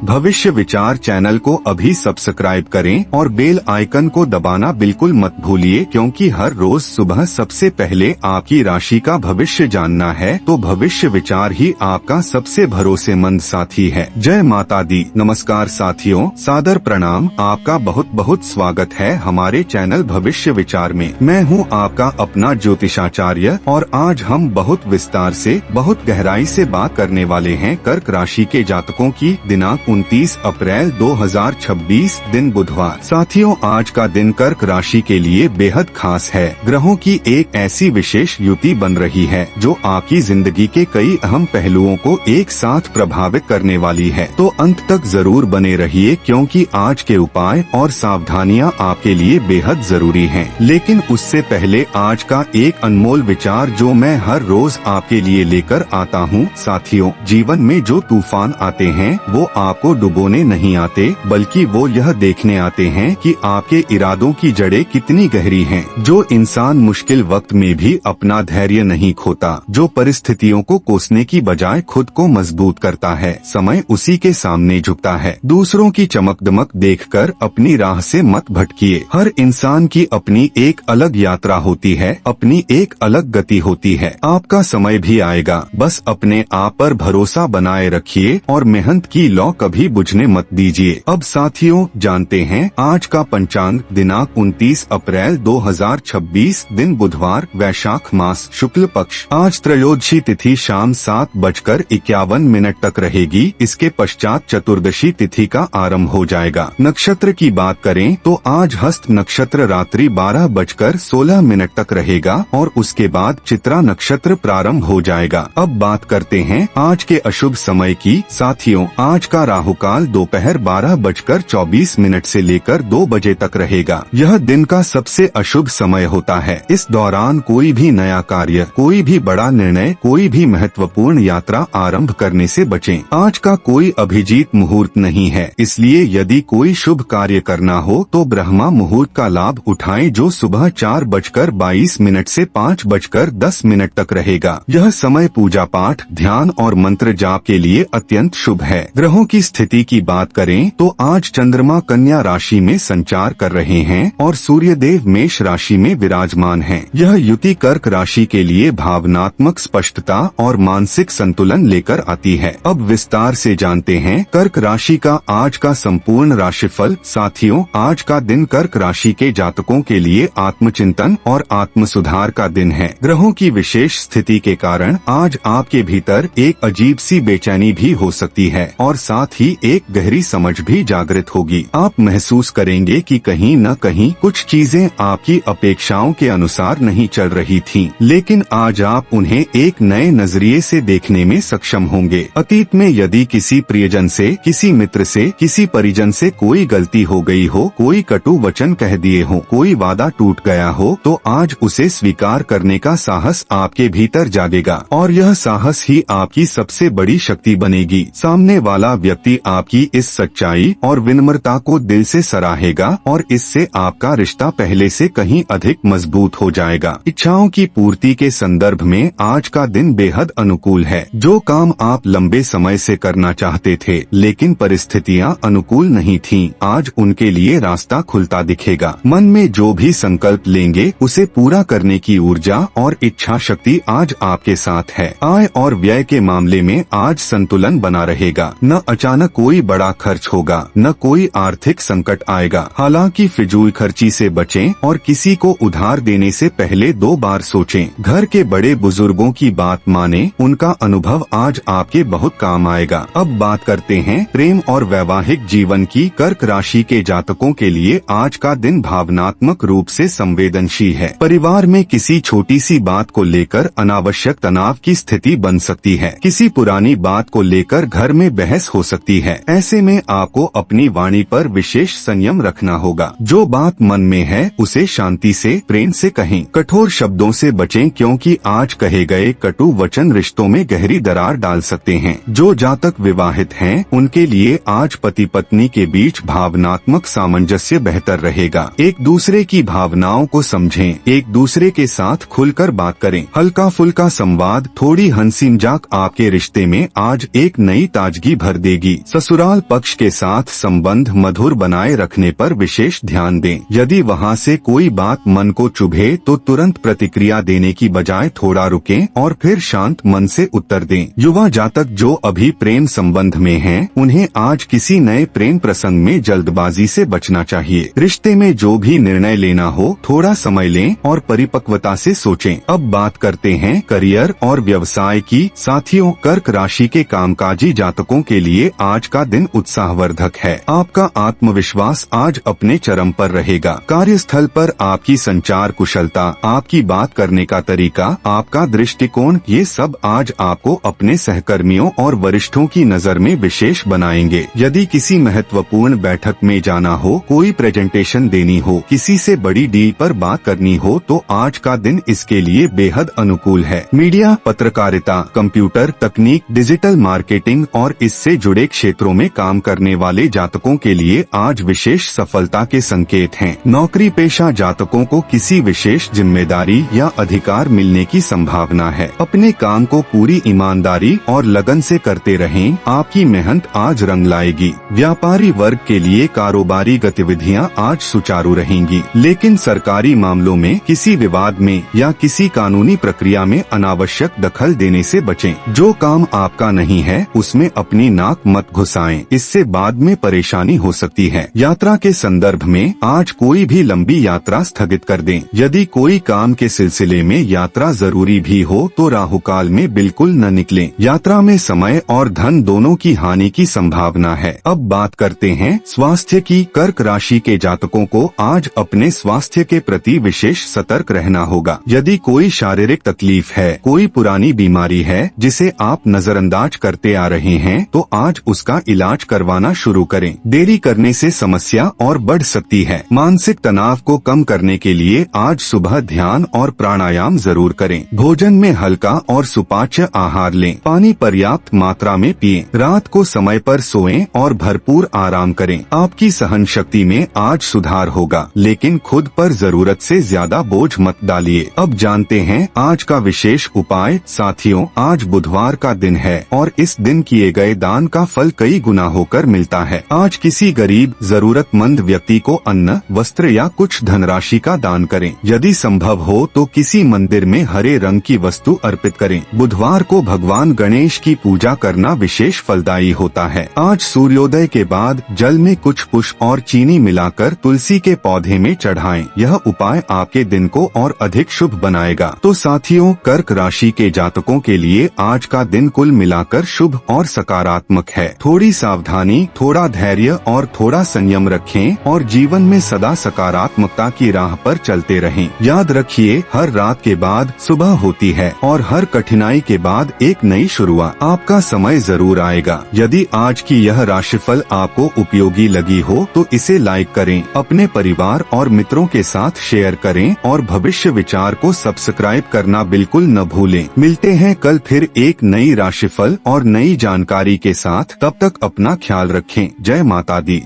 भविष्य विचार चैनल को अभी सब्सक्राइब करें और बेल आइकन को दबाना बिल्कुल मत भूलिए, क्योंकि हर रोज सुबह सबसे पहले आपकी राशि का भविष्य जानना है तो भविष्य विचार ही आपका सबसे भरोसेमंद साथी है। जय माता दी। नमस्कार साथियों, सादर प्रणाम। आपका बहुत बहुत स्वागत है हमारे चैनल भविष्य विचार में। मैं हूं आपका अपना ज्योतिषाचार्य और आज हम बहुत विस्तार से, बहुत गहराई से बात करने वाले हैं कर्क राशि के जातकों की। दिनांक 29 अप्रैल 2026 दिन बुधवार। साथियों, आज का दिन कर्क राशि के लिए बेहद खास है। ग्रहों की एक ऐसी विशेष युति बन रही है जो आपकी जिंदगी के कई अहम पहलुओं को एक साथ प्रभावित करने वाली है। तो अंत तक जरूर बने रहिए, क्योंकि आज के उपाय और सावधानियां आपके लिए बेहद जरूरी हैं। लेकिन उससे पहले आज का एक अनमोल विचार जो मैं हर रोज आपके लिए लेकर आता हूँ। साथियों, जीवन में जो तूफान आते हैं वो आपको डुबोने नहीं आते, बल्कि वो यह देखने आते हैं कि आपके इरादों की जड़ें कितनी गहरी हैं। जो इंसान मुश्किल वक्त में भी अपना धैर्य नहीं खोता, जो परिस्थितियों को कोसने की बजाय खुद को मजबूत करता है, समय उसी के सामने झुकता है। दूसरों की चमक दमक देखकर अपनी राह से मत भटकिए। हर इंसान की अपनी एक अलग यात्रा होती है, अपनी एक अलग गति होती है। आपका समय भी आएगा, बस अपने आप पर भरोसा बनाए रखिए और मेहनत की लौ कभी बुझने मत दीजिए। अब साथियों, जानते हैं आज का पंचांग। दिनांक 29 अप्रैल 2026 दिन बुधवार, वैशाख मास, शुक्ल पक्ष। आज त्रयोदशी तिथि शाम 7:51 तक रहेगी। इसके पश्चात चतुर्दशी तिथि का आरंभ हो जाएगा। नक्षत्र की बात करें तो आज हस्त नक्षत्र रात्रि 12:16 तक रहेगा और उसके बाद चित्रा नक्षत्र प्रारंभ हो जाएगा। अब बात करते हैं आज के अशुभ समय की। साथियों, आज का राहुकाल दोपहर 12:24 से लेकर 2 बजे तक रहेगा। यह दिन का सबसे अशुभ समय होता है। इस दौरान कोई भी नया कार्य, कोई भी बड़ा निर्णय, कोई भी महत्वपूर्ण यात्रा आरंभ करने से बचें। आज का कोई अभिजीत मुहूर्त नहीं है, इसलिए यदि कोई शुभ कार्य करना हो तो ब्रह्मा मुहूर्त का लाभ उठाएं, जो सुबह 4:22 से 5:10 तक रहेगा। यह समय पूजा पाठ, ध्यान और मंत्र जाप के लिए अत्यंत शुभ है। ग्रहों की स्थिति की बात करें तो आज चंद्रमा कन्या राशि में संचार कर रहे हैं और सूर्यदेव मेष राशि में विराजमान हैं। यह युति कर्क राशि के लिए भावनात्मक स्पष्टता और मानसिक संतुलन लेकर आती है। अब विस्तार से जानते हैं कर्क राशि का आज का संपूर्ण राशिफल। साथियों, आज का दिन कर्क राशि के जातकों के लिए आत्मचिंतन और आत्म सुधार का दिन है। ग्रहों की विशेष स्थिति के कारण आज आपके भीतर एक अजीब सी बेचैनी भी हो सकती है और साथ ही एक गहरी समझ भी जागृत होगी। आप महसूस करेंगे कि कहीं न कहीं कुछ चीजें आपकी अपेक्षाओं के अनुसार नहीं चल रही थीं, लेकिन आज आप उन्हें एक नए नजरिए से देखने में सक्षम होंगे। अतीत में यदि किसी प्रियजन से, किसी मित्र से, किसी परिजन से कोई गलती हो गई हो, कोई कटु वचन कह दिए हो, कोई वादा टूट गया हो, तो आज उसे स्वीकार करने का साहस आपके भीतर जागेगा और यह साहस ही आपकी सबसे बड़ी शक्ति बनेगी। सामने वाला व्यक्ति आपकी इस सच्चाई और विनम्रता को दिल से सराहेगा और इससे आपका रिश्ता पहले से कहीं अधिक मजबूत हो जाएगा। इच्छाओं की पूर्ति के संदर्भ में आज का दिन बेहद अनुकूल है। जो काम आप लंबे समय से करना चाहते थे लेकिन परिस्थितियां अनुकूल नहीं थीं, आज उनके लिए रास्ता खुलता दिखेगा। मन में जो भी संकल्प लेंगे उसे पूरा करने की ऊर्जा और इच्छा शक्ति आज आपके साथ है। आय और व्यय के मामले में आज संतुलन बना रहेगा। न अचानक कोई बड़ा खर्च होगा, न कोई आर्थिक संकट आएगा। हालांकि फिजूल खर्ची से बचें और किसी को उधार देने से पहले 2 बार सोचें। घर के बड़े बुजुर्गों की बात मानें, उनका अनुभव आज आपके बहुत काम आएगा। अब बात करते हैं प्रेम और वैवाहिक जीवन की। कर्क राशि के जातकों के लिए आज का दिन भावनात्मक रूप से संवेदनशील है। परिवार में किसी छोटी सी बात को लेकर अनावश्यक तनाव की स्थिति बन सकती है। किसी पुरानी बात को लेकर घर में बहस हो सकती है। ऐसे में आपको अपनी वाणी पर विशेष संयम रखना होगा। जो बात मन में है उसे शांति से, प्रेम से कहें। कठोर शब्दों से बचें, क्योंकि आज कहे गए कटु वचन रिश्तों में गहरी दरार डाल सकते हैं। जो जातक विवाहित हैं, उनके लिए आज पति पत्नी के बीच भावनात्मक सामंजस्य बेहतर रहेगा। एक दूसरे की भावनाओं को समझें, एक दूसरे के साथ खुलकर बात करें। हल्का फुल्का संवाद, थोड़ी हंसी मजाक आपके रिश्ते में आज एक नई ताजगी भर देगी। बढ़ेगी। ससुराल पक्ष के साथ संबंध मधुर बनाए रखने पर विशेष ध्यान दें। यदि वहां से कोई बात मन को चुभे तो तुरंत प्रतिक्रिया देने की बजाय थोड़ा रुकें और फिर शांत मन से उत्तर दें। युवा जातक जो अभी प्रेम संबंध में हैं, उन्हें आज किसी नए प्रेम प्रसंग में जल्दबाजी से बचना चाहिए। रिश्ते में जो भी निर्णय लेना हो थोड़ा समय लें और परिपक्वता से सोचें। अब बात करते हैं करियर और व्यवसाय की। साथियों, कर्क राशि के कामकाजी जातकों के लिए आज का दिन उत्साहवर्धक है। आपका आत्मविश्वास आज अपने चरम पर रहेगा। कार्यस्थल पर आपकी संचार कुशलता, आपकी बात करने का तरीका, आपका दृष्टिकोण, ये सब आज आपको अपने सहकर्मियों और वरिष्ठों की नजर में विशेष बनाएंगे। यदि किसी महत्वपूर्ण बैठक में जाना हो, कोई प्रेजेंटेशन देनी हो, किसी से बड़ी डील पर बात करनी हो तो आज का दिन इसके लिए बेहद अनुकूल है। मीडिया, पत्रकारिता, कंप्यूटर तकनीक, डिजिटल मार्केटिंग और इससे जुड़े क्षेत्रों में काम करने वाले जातकों के लिए आज विशेष सफलता के संकेत हैं। नौकरी पेशा जातकों को किसी विशेष जिम्मेदारी या अधिकार मिलने की संभावना है। अपने काम को पूरी ईमानदारी और लगन से करते रहें, आपकी मेहनत आज रंग लाएगी। व्यापारी वर्ग के लिए कारोबारी गतिविधियां आज सुचारू रहेंगी, लेकिन सरकारी मामलों में किसी विवाद में या किसी कानूनी प्रक्रिया में अनावश्यक दखल देने से बचें। जो काम आपका नहीं है उसमें अपनी नाक मत घुसाएं, इससे बाद में परेशानी हो सकती है। यात्रा के संदर्भ में आज कोई भी लंबी यात्रा स्थगित कर दें। यदि कोई काम के सिलसिले में यात्रा जरूरी भी हो तो राहुकाल में बिल्कुल न निकलें। यात्रा में समय और धन दोनों की हानि की संभावना है। अब बात करते हैं स्वास्थ्य की। कर्क राशि के जातकों को आज अपने स्वास्थ्य के प्रति विशेष सतर्क रहना होगा। यदि कोई शारीरिक तकलीफ है, कोई पुरानी बीमारी है जिसे आप नजरअंदाज करते आ रहे हैं, तो आज उसका इलाज करवाना शुरू करें। देरी करने से समस्या और बढ़ सकती है। मानसिक तनाव को कम करने के लिए आज सुबह ध्यान और प्राणायाम जरूर करें। भोजन में हल्का और सुपाच्य आहार लें। पानी पर्याप्त मात्रा में पिएं। रात को समय पर सोएं और भरपूर आराम करें। आपकी सहन शक्ति में आज सुधार होगा, लेकिन खुद पर जरूरत से ज्यादा बोझ मत डालिए। अब जानते हैं आज का विशेष उपाय। साथियों, आज बुधवार का दिन है और इस दिन किए गए दान का फल कई गुना होकर मिलता है। आज किसी गरीब जरूरतमंद व्यक्ति को अन्न, वस्त्र या कुछ धनराशि का दान करें। यदि संभव हो तो किसी मंदिर में हरे रंग की वस्तु अर्पित करें। बुधवार को भगवान गणेश की पूजा करना विशेष फलदायी होता है। आज सूर्योदय के बाद जल में कुछ पुष्प और चीनी मिलाकर तुलसी के पौधे में चढ़ाएं। यह उपाय आपके दिन को और अधिक शुभ बनाएगा। तो साथियों, कर्क राशि के जातकों के लिए आज का दिन कुल मिलाकर शुभ और सकारात्मक है। थोड़ी सावधानी, थोड़ा धैर्य और थोड़ा संयम रखें और जीवन में सदा सकारात्मकता की राह पर चलते रहें। याद रखिए, हर रात के बाद सुबह होती है और हर कठिनाई के बाद एक नई शुरुआत। आपका समय जरूर आएगा। यदि आज की यह राशिफल आपको उपयोगी लगी हो तो इसे लाइक करें, अपने परिवार और मित्रों के साथ शेयर करें और भविष्य विचार को सब्सक्राइब करना बिल्कुल न भूलें। मिलते हैं कल फिर एक नई राशिफल और नई जानकारी के साथ। तब तक अपना ख्याल रखें। जय माता दी।